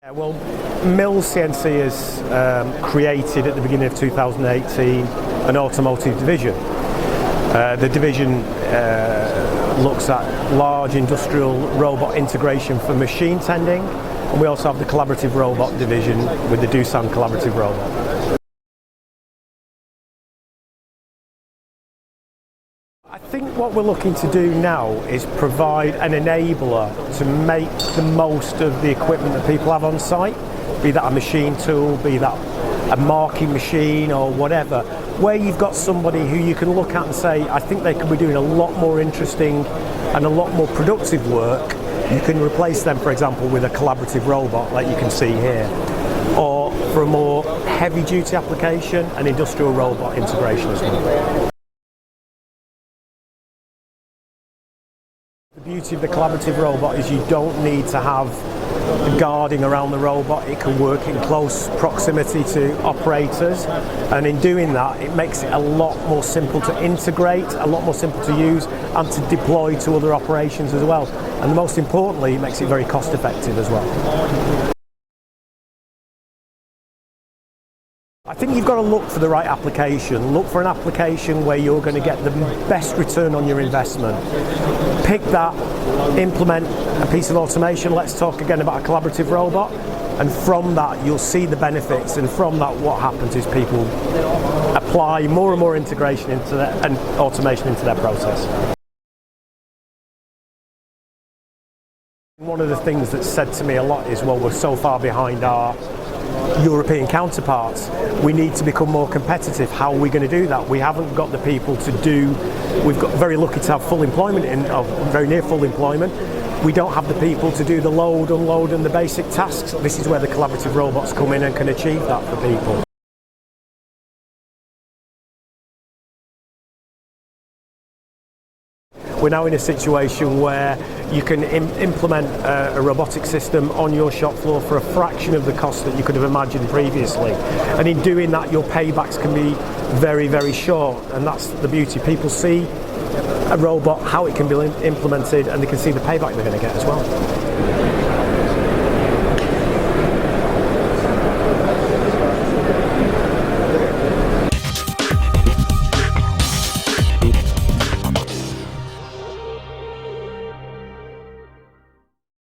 Well, Mills CNC has created at the beginning of 2018 an automotive division. The division looks at large industrial robot integration for machine tending, and we also have the collaborative robot division with the Doosan collaborative robot. I think what we're looking to do now is provide an enabler to make the most of the equipment that people have on site, be that a machine tool, be that a marking machine or whatever, where you've got somebody who you can look at and say, I think they could be doing a lot more interesting and a lot more productive work. You can replace them, for example, with a collaborative robot like you can see here, or for a more heavy duty application, an industrial robot integration as well. The beauty of the collaborative robot is you don't need to have guarding around the robot. It can work in close proximity to operators, and in doing that it makes it a lot more simple to integrate, a lot more simple to use and to deploy to other operations as well. And most importantly, it makes it very cost effective as well. I think you've got to look for the right application. Look for an application where you're going to get the best return on your investment. Pick that, implement a piece of automation. Let's talk again about a collaborative robot. And from that, you'll see the benefits. And from that, what happens is people apply more and more integration into and automation into their process. One of the things that's said to me a lot is, well, we're so far behind our European counterparts. We need to become more competitive. How are we going to do that? We haven't got the people to do. We've got very lucky to have full employment, very near full employment. We don't have the people to do the load, unload and the basic tasks. This is where the collaborative robots come in and can achieve that for people. We're now in a situation where you can implement a robotic system on your shop floor for a fraction of the cost that you could have imagined previously. And in doing that, your paybacks can be very, very short. And that's the beauty. People see a robot, how it can be implemented, and they can see the payback they're going to get as well.